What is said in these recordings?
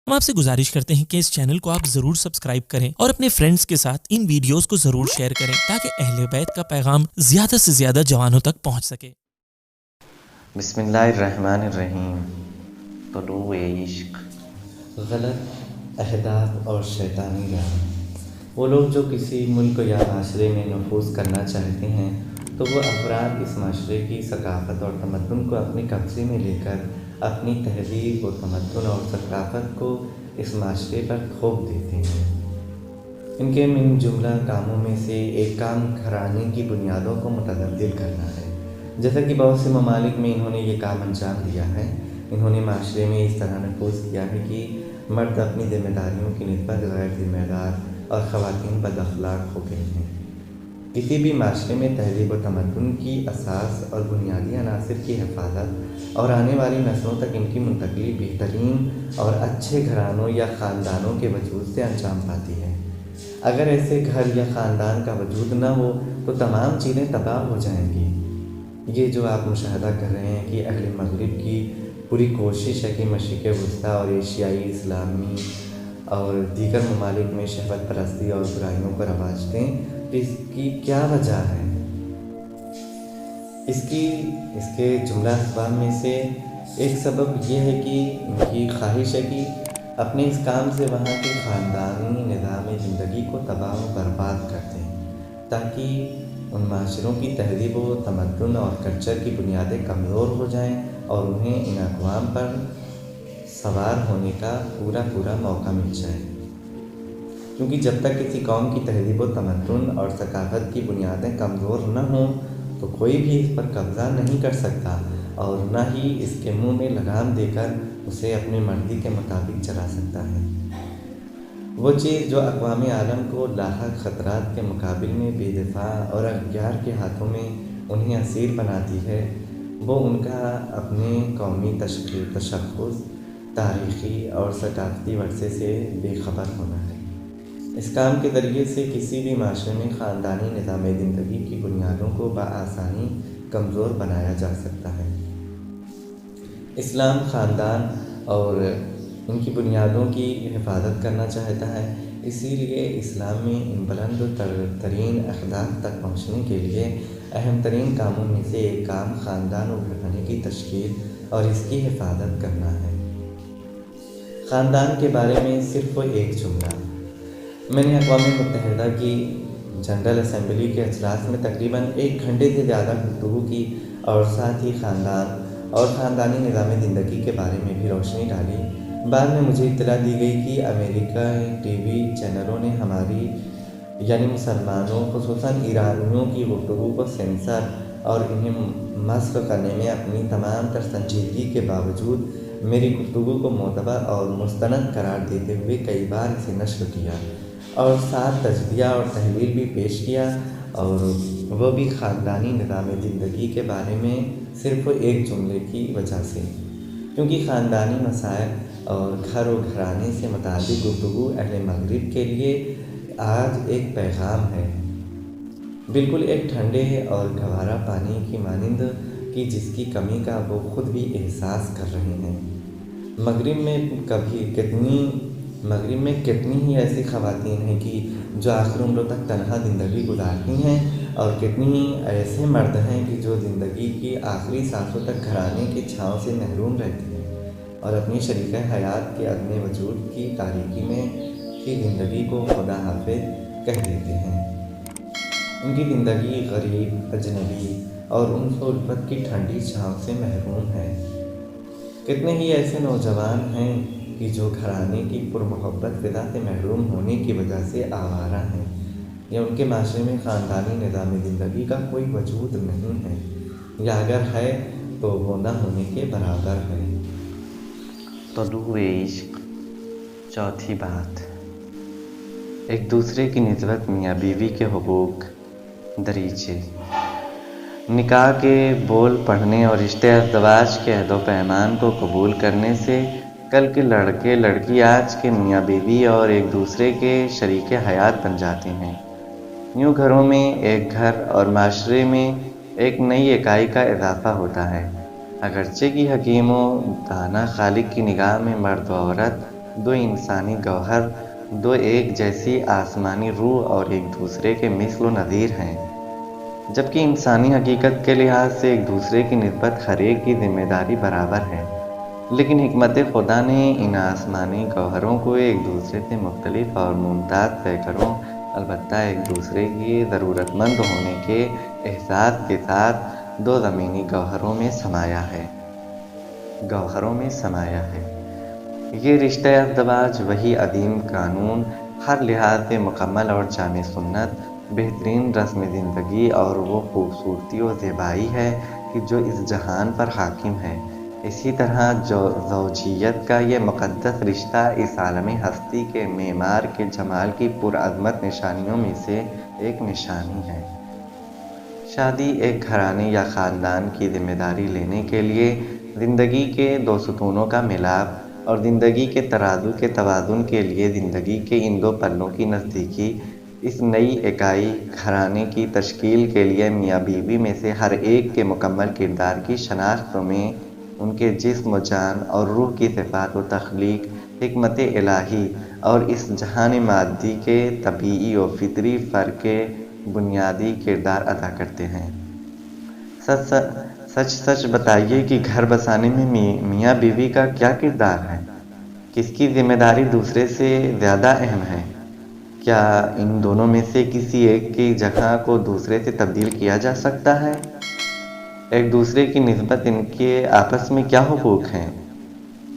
ہم آپ سے گزارش کرتے ہیں کہ اس چینل کو آپ ضرور سبسکرائب کریں اور اپنے فرینڈز کے ساتھ ان ویڈیوز کو ضرور شیئر کریں تاکہ اہل بیت کا پیغام زیادہ سے زیادہ جوانوں تک پہنچ سکے۔ بسم اللہ الرحمن الرحیم۔ طلوع عشق۔ غلط اہداف اور شیطانی راہ۔ وہ لوگ جو کسی ملک یا معاشرے میں نفوذ کرنا چاہتے ہیں تو وہ افراد اس معاشرے کی ثقافت اور تمدن کو اپنے قبضے میں لے کر اپنی تہذیب و تمدن اور ثقافت کو اس معاشرے پر تھوپ دیتے ہیں۔ ان کے من جملہ کاموں میں سے ایک کام گھرانے کی بنیادوں کو متدلدل کرنا ہے۔ جیسا کہ بہت سے ممالک میں انہوں نے یہ کام انجام دیا ہے، انہوں نے معاشرے میں اس طرح نفوذ کیا ہے کہ مرد اپنی ذمہ داریوں کی نسبت غیر ذمہ دار اور خواتین بد اخلاق ہو گئی ہیں۔ کسی بھی معاشرے میں تہذیب و تمدن کی اساس اور بنیادی عناصر کی حفاظت اور آنے والی نسلوں تک ان کی منتقلی بہترین اور اچھے گھرانوں یا خاندانوں کے وجود سے انجام پاتی ہے۔ اگر ایسے گھر یا خاندان کا وجود نہ ہو تو تمام چیزیں تباہ ہو جائیں گی۔ یہ جو آپ مشاہدہ کر رہے ہیں کہ اہل مغرب کی پوری کوشش ہے کہ مشرق وسطیٰ اور ایشیائی اسلامی اور دیگر ممالک میں شہوت پرستی اور برائیوں کو رواج دیں، اس کی کیا وجہ ہے؟ اس کے جملہ اسباب میں سے ایک سبب یہ ہے کہ ان کی خواہش ہے کہ اپنے اس کام سے وہاں کے خاندانی نظام زندگی کو تباہ و برباد کر دیں تاکہ ان معاشروں کی تہذیب و تمدن اور کلچر کی بنیادیں کمزور ہو جائیں اور انہیں ان اقوام پر سوار ہونے کا پورا موقع مل جائے۔ کیونکہ جب تک کسی قوم کی تہذیب و تمدن اور ثقافت کی بنیادیں کمزور نہ ہوں تو کوئی بھی اس پر قبضہ نہیں کر سکتا اور نہ ہی اس کے منہ میں لگام دے کر اسے اپنی مرضی کے مطابق چلا سکتا ہے۔ وہ چیز جو اقوام عالم کو لاحق خطرات کے مقابل میں بے دفاع اور اغیار کے ہاتھوں میں انہیں اسیر بناتی ہے، وہ ان کا اپنے قومی تشخص، تاریخی اور ثقافتی ورثے سے بے خبر ہونا ہے۔ اس کام کے ذریعے سے کسی بھی معاشرے میں خاندانی نظام زندگی کی بنیادوں کو بآسانی کمزور بنایا جا سکتا ہے۔ اسلام خاندان اور ان کی بنیادوں کی حفاظت کرنا چاہتا ہے، اسی لیے اسلام میں ان بلند ترین اہداف تک پہنچنے کے لیے اہم ترین کاموں میں سے ایک کام خاندان و گھرانے کی تشکیل اور اس کی حفاظت کرنا ہے۔ خاندان کے بارے میں صرف ایک جملہ۔ میں نے اقوام متحدہ کی جنرل اسمبلی کے اجلاس میں تقریباً 1 گھنٹے سے زیادہ گفتگو کی اور ساتھ ہی خاندان اور خاندانی نظام زندگی کے بارے میں بھی روشنی ڈالی۔ بعد میں مجھے اطلاع دی گئی کہ امریکہ ٹی وی چینلوں نے ہماری یعنی مسلمانوں خصوصاً ایرانیوں کی گفتگو کو سینسر اور انہیں مسخ کرنے میں اپنی تمام تر سنجیدگی کے باوجود میری گفتگو کو معتبر اور مستند قرار دیتے ہوئے کئی بار اسے نشر کیا اور ساتھ تجزیہ اور تحلیل بھی پیش کیا، اور وہ بھی خاندانی نظام زندگی کے بارے میں صرف ایک جملے کی وجہ سے، کیونکہ خاندانی مسائل اور گھر و گھرانے سے متعلق گفتگو اہل مغرب کے لیے آج ایک پیغام ہے، بالکل ایک ٹھنڈے اور گوارا پانی کی مانند کہ جس کی کمی کا وہ خود بھی احساس کر رہے ہیں۔ مغرب میں کتنی ہی ایسی خواتین ہیں کہ جو آخر عمروں تک تنہا زندگی گزارتی ہیں، اور کتنی ہی ایسے مرد ہیں کہ جو زندگی کی آخری سانسوں تک گھرانے کی چھاؤں سے محروم رہتے ہیں اور اپنی شریک حیات کے عدم وجود کی تاریکی میں کی زندگی کو خدا حافظ کہہ دیتے ہیں۔ ان کی زندگی غریب، اجنبی اور انس و الفت کی ٹھنڈی چھاؤں سے محروم ہے۔ کتنے ہی ایسے نوجوان ہیں کہ جو گھرانے کی پرمحبت فضا سے محروم ہونے کی وجہ سے آوارہ ہیں، یا ان کے معاشرے میں خاندانی نظام زندگی کا کوئی وجود نہیں ہے، یا اگر ہے تو وہ نہ ہونے کے برابر ہے۔ طلوع عشق۔ چوتھی بات، ایک دوسرے کی نسبت میاں بیوی کے حقوق۔ دریچے۔ نکاح کے بول پڑھنے اور رشتے ازدواج کے عہد و پیمان کو قبول کرنے سے کل کے لڑکے لڑکی آج کے میاں بیوی اور ایک دوسرے کے شریک حیات بن جاتے ہیں۔ یوں گھروں میں ایک گھر اور معاشرے میں ایک نئی اکائی کا اضافہ ہوتا ہے، اگرچہ کہ حکیم و دانا خالق کی نگاہ میں مرد و عورت دو انسانی گوہر، دو ایک جیسی آسمانی روح اور ایک دوسرے کے مثل و نظیر ہیں، جبکہ انسانی حقیقت کے لحاظ سے ایک دوسرے کی نسبت ہر ایک کی ذمہ داری برابر ہے۔ لیکن حکمت خدا نے ان آسمانی گوہروں کو ایک دوسرے سے مختلف اور ممتاز پیکروں، البتہ ایک دوسرے کی ضرورت مند ہونے کے احساس کے ساتھ دو زمینی گوہروں میں سمایا ہے۔ یہ رشتہ ازدواج وہی عظیم قانون، ہر لحاظ سے مکمل اور جامع سنت، بہترین رسم زندگی اور وہ خوبصورتی و زیبائی ہے کہ جو اس جہان پر حاکم ہے۔ اسی طرح زوجیت کا یہ مقدس رشتہ اس عالم ہستی کے معمار کے جمال کی پرعظمت نشانیوں میں سے ایک نشانی ہے۔ شادی ایک گھرانے یا خاندان کی ذمہ داری لینے کے لیے زندگی کے دو ستونوں کا ملاپ اور زندگی کے ترازو کے توازن کے لیے زندگی کے ان دو پلوں کی نزدیکی، اس نئی اکائی گھرانے کی تشکیل کے لیے میاں بیوی میں سے ہر ایک کے مکمل کردار کی شناخت میں ان کے جسم و جان اور روح کی صفات و تخلیق، حکمت الہی اور اس جہان مادی کے طبیعی و فطری فرق کے بنیادی کردار ادا کرتے ہیں۔ سچ بتائیے کہ گھر بسانے میں میاں بیوی کا کیا کردار ہے؟ کس کی ذمہ داری دوسرے سے زیادہ اہم ہے؟ کیا ان دونوں میں سے کسی ایک کی جگہ کو دوسرے سے تبدیل کیا جا سکتا ہے؟ ایک دوسرے کی نسبت ان کے آپس میں کیا حقوق ہیں؟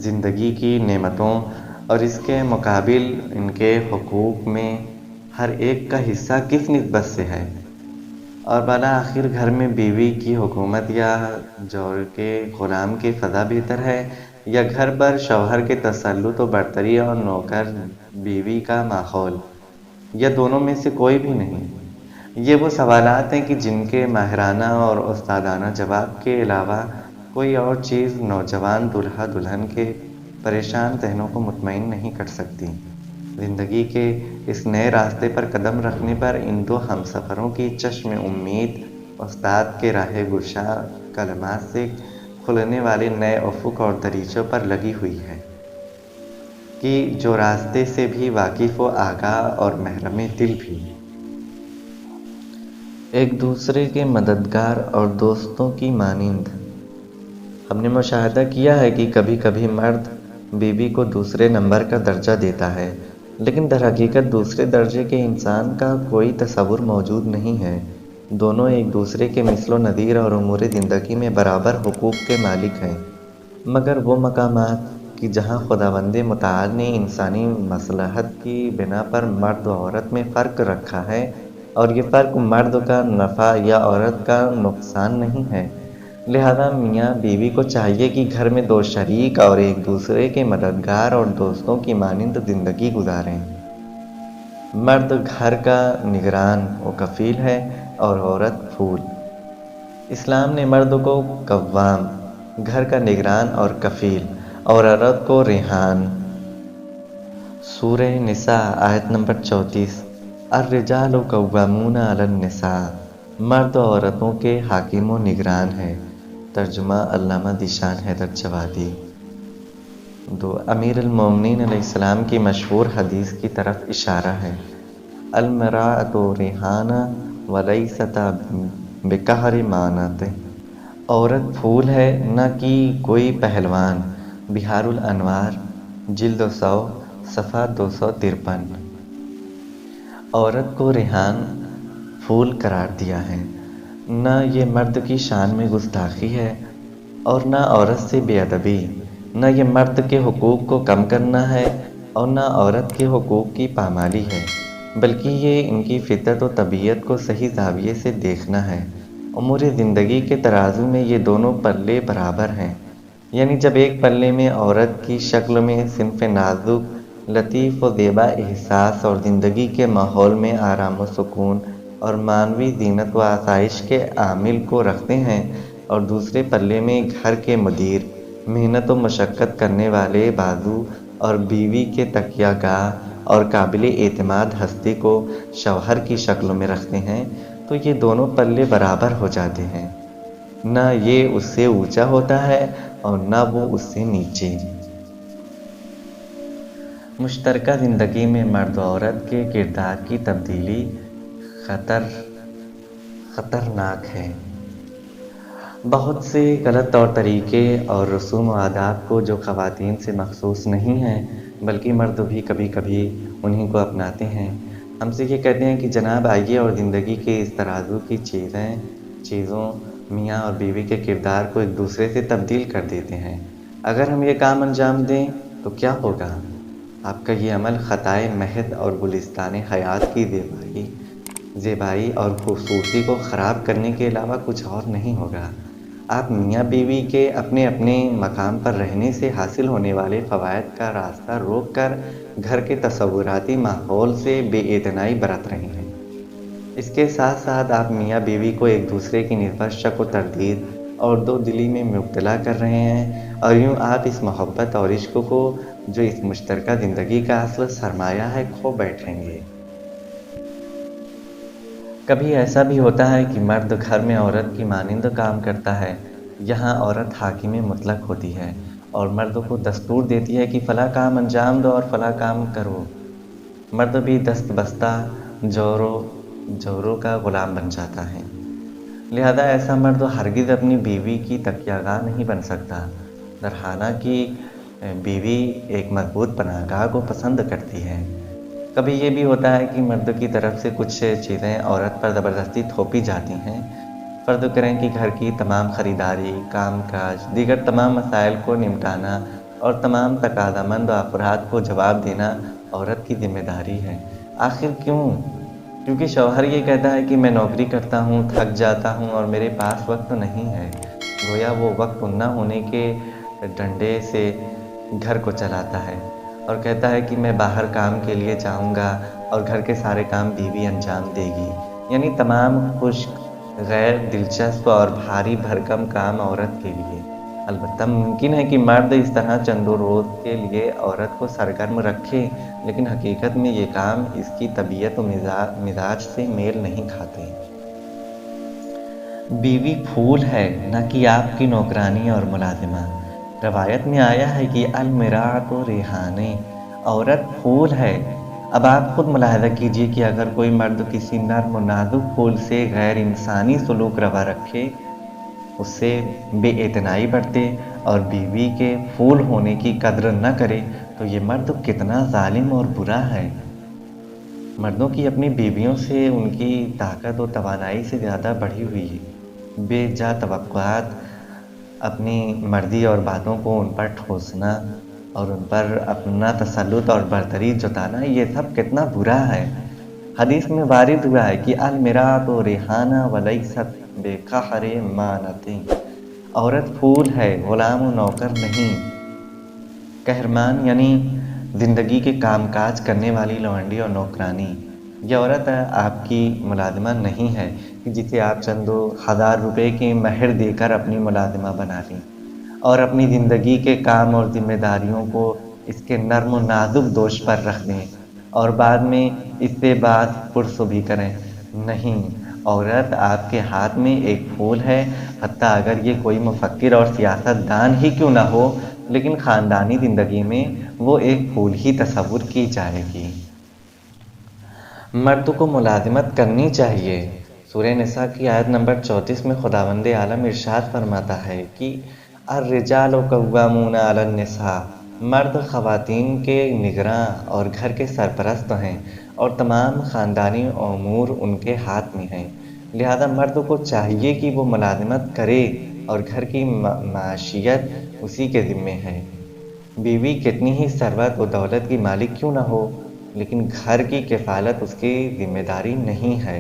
زندگی کی نعمتوں اور اس کے مقابل ان کے حقوق میں ہر ایک کا حصہ کس نسبت سے ہے؟ اور بالآخر گھر میں بیوی کی حکومت یا جور کے غلام کی فضا بہتر ہے، یا گھر پر شوہر کے تسلط و برتری اور نوکر بیوی کا ماحول، یا دونوں میں سے کوئی بھی نہیں؟ یہ وہ سوالات ہیں کہ جن کے ماہرانہ اور استادانہ جواب کے علاوہ کوئی اور چیز نوجوان دلہا دلہن کے پریشان ذہنوں کو مطمئن نہیں کر سکتی۔ زندگی کے اس نئے راستے پر قدم رکھنے پر ان دو ہمسفروں کی چشم امید استاد کے راہ گشا کلمات سے کھلنے والے نئے افق اور دریچوں پر لگی ہوئی ہے کہ جو راستے سے بھی واقف و آگاہ اور محرم دل بھی ایک دوسرے کے مددگار اور دوستوں کی مانند۔ ہم نے مشاہدہ کیا ہے کہ کبھی کبھی مرد بیوی کو دوسرے نمبر کا درجہ دیتا ہے، لیکن در حقیقت دوسرے درجے کے انسان کا کوئی تصور موجود نہیں ہے۔ دونوں ایک دوسرے کے مثل و نظیر اور امور زندگی میں برابر حقوق کے مالک ہیں، مگر وہ مقامات کہ جہاں خداوند متعال نے انسانی مصلحت کی بنا پر مرد و عورت میں فرق رکھا ہے، اور یہ فرق مرد کا نفع یا عورت کا نقصان نہیں ہے، لہذا میاں بیوی کو چاہیے کہ گھر میں دو شریک اور ایک دوسرے کے مددگار اور دوستوں کی مانند زندگی گزاریں۔ مرد گھر کا نگران و کفیل ہے اور عورت پھول۔ اسلام نے مرد کو قوام، گھر کا نگران اور کفیل، اور عورت کو ریحان۔ سورہ نساء آیت نمبر 34۔ الرجال قوامون علی النساء، مرد و عورتوں کے حاکم و نگران ہے۔ ترجمہ علامہ ذیشان حیدر جوادی۔ 2. امیر المومنین علیہ السلام کی مشہور حدیث کی طرف اشارہ ہے۔ المرأۃ ریحانہ ولیست بکہر مانت، عورت پھول ہے نہ کہ کوئی پہلوان۔ بحار الانوار جلد 100 صفحہ 253۔ عورت کو ریحان پھول قرار دیا ہے، نہ یہ مرد کی شان میں گستاخی ہے اور نہ عورت سے بے ادبی، نہ یہ مرد کے حقوق کو کم کرنا ہے اور نہ عورت کے حقوق کی پامالی ہے، بلکہ یہ ان کی فطرت و طبیعت کو صحیح زاویے سے دیکھنا ہے۔ امور زندگی کے ترازو میں یہ دونوں پلے برابر ہیں، یعنی جب ایک پلے میں عورت کی شکل میں صنف نازک، لطیف و زیبا احساس اور زندگی کے ماحول میں آرام و سکون اور معنوی زینت و آسائش کے عامل کو رکھتے ہیں، اور دوسرے پلے میں گھر کے مدیر، محنت و مشقت کرنے والے بازو اور بیوی کے تکیہ گاہ اور قابل اعتماد ہستی کو شوہر کی شکل میں رکھتے ہیں، تو یہ دونوں پلے برابر ہو جاتے ہیں، نہ یہ اس سے اونچا ہوتا ہے اور نہ وہ اس سے نیچے۔ مشترکہ زندگی میں مرد و عورت کے کردار کی تبدیلی خطرناک ہے۔ بہت سے غلط طور طریقے اور رسوم و آداب کو جو خواتین سے مخصوص نہیں ہیں بلکہ مرد بھی کبھی کبھی انہیں کو اپناتے ہیں، ہم سے یہ کہتے ہیں کہ جناب آئیے اور زندگی کے اس ترازو کی چیزوں میاں اور بیوی کے کردار کو ایک دوسرے سے تبدیل کر دیتے ہیں۔ اگر ہم یہ کام انجام دیں تو کیا ہوگا؟ آپ کا یہ عمل خطائے محض اور گلستان حیات کی زیبائی اور خوبصورتی کو خراب کرنے کے علاوہ کچھ اور نہیں ہوگا۔ آپ میاں بیوی کے اپنے اپنے مقام پر رہنے سے حاصل ہونے والے فوائد کا راستہ روک کر گھر کے تصوراتی ماحول سے بے اعتنائی برت رہے ہیں۔ اس کے ساتھ ساتھ آپ میاں بیوی کو ایک دوسرے کی نسبت شک و تردید اور دو دلی میں مبتلا کر رہے ہیں، اور یوں آپ اس محبت اور عشق کو جو اس مشترکہ زندگی کا اصل سرمایہ ہے کھو بیٹھیں گے۔ کبھی ایسا بھی ہوتا ہے کہ مرد گھر میں عورت کی مانند کام کرتا ہے، یہاں عورت حاکم مطلق ہوتی ہے اور مرد کو دستور دیتی ہے کہ فلاں کام انجام دو اور فلاں کام کرو۔ مرد بھی دست بستہ جوروں کا غلام بن جاتا ہے، لہذا ایسا مرد ہرگز اپنی بیوی کی تکیہ گاہ نہیں بن سکتا، حالانکہ بیوی ایک مضبوط پناہ گاہ کو پسند کرتی ہے۔ کبھی یہ بھی ہوتا ہے کہ مرد کی طرف سے کچھ چیزیں عورت پر زبردستی تھوپی جاتی ہیں۔ فرض کریں کہ گھر کی تمام خریداری، کام کاج، دیگر تمام مسائل کو نمٹانا اور تمام تقاضا مند افراد کو جواب دینا عورت کی ذمہ داری ہے۔ آخر کیوں؟ کیونکہ شوہر یہ کہتا ہے کہ میں نوکری کرتا ہوں، تھک جاتا ہوں اور میرے پاس وقت نہیں ہے، گویا وہ وقت نہ ہونے کے ڈنڈے سے گھر کو چلاتا ہے اور کہتا ہے کہ میں باہر کام کے لیے جاؤں گا اور گھر کے سارے کام بیوی انجام دے گی، یعنی تمام خشک، غیر دلچسپ اور بھاری بھرکم کام عورت کے لیے۔ البتہ ممکن ہے کہ مرد اس طرح چندوں روز کے لیے عورت کو سرگرم رکھے، لیکن حقیقت میں یہ کام اس کی طبیعت و مزاج سے میل نہیں کھاتے۔ بیوی پھول ہے، نہ کہ آپ کی نوکرانی اور ملازمہ۔ روایت میں آیا ہے کہ المراۃ ریحانہ، عورت پھول ہے۔ اب آپ خود ملاحظہ کیجئے کہ اگر کوئی مرد کسی نرم و نازک پھول سے غیر انسانی سلوک روا رکھے، اس سے بے اعتنائی برتے اور بیوی کے پھول ہونے کی قدر نہ کرے تو یہ مرد کتنا ظالم اور برا ہے۔ مردوں کی اپنی بیویوں سے ان کی طاقت و توانائی سے زیادہ بڑھی ہوئی بے جا توقعات، اپنی مرضی اور باتوں کو ان پر ٹھوسنا اور ان پر اپنا تسلط اور برتری جتانا، یہ سب کتنا برا ہے۔ حدیث میں وارد ہوا ہے کہ المراۃ ریحانہ ولیست بقہر مانۃ، عورت پھول ہے، غلام و نوکر نہیں۔ قہرمان یعنی زندگی کے کام کاج کرنے والی لونڈی اور نوکرانی۔ یہ عورت آپ کی ملازمہ نہیں ہے کہ جسے آپ چندوں ہزار روپے کی مہر دے کر اپنی ملازمہ بنا لیں اور اپنی زندگی کے کام اور ذمہ داریوں کو اس کے نرم و نازک دوش پر رکھ دیں اور بعد میں اس سے باز پرسو بھی کریں۔ نہیں، عورت آپ کے ہاتھ میں ایک پھول ہے، حتیٰ اگر یہ کوئی مفکر اور سیاست دان ہی کیوں نہ ہو، لیکن خاندانی زندگی میں وہ ایک پھول ہی تصور کی جائے گی۔ مرد کو ملازمت کرنی چاہیے۔ سورہ نساء کی آیت نمبر 34 میں خداوند عالم ارشاد فرماتا ہے کہ الرجال قوامون علی النساء، مرد خواتین کے نگراں اور گھر کے سرپرست ہیں اور تمام خاندانی امور ان کے ہاتھ میں ہیں، لہذا مرد کو چاہیے کہ وہ ملازمت کرے اور گھر کی معیشت اسی کے ذمے ہے۔ بیوی کتنی ہی ثروت و دولت کی مالک کیوں نہ ہو، لیکن گھر کی کفالت اس کی ذمہ داری نہیں ہے۔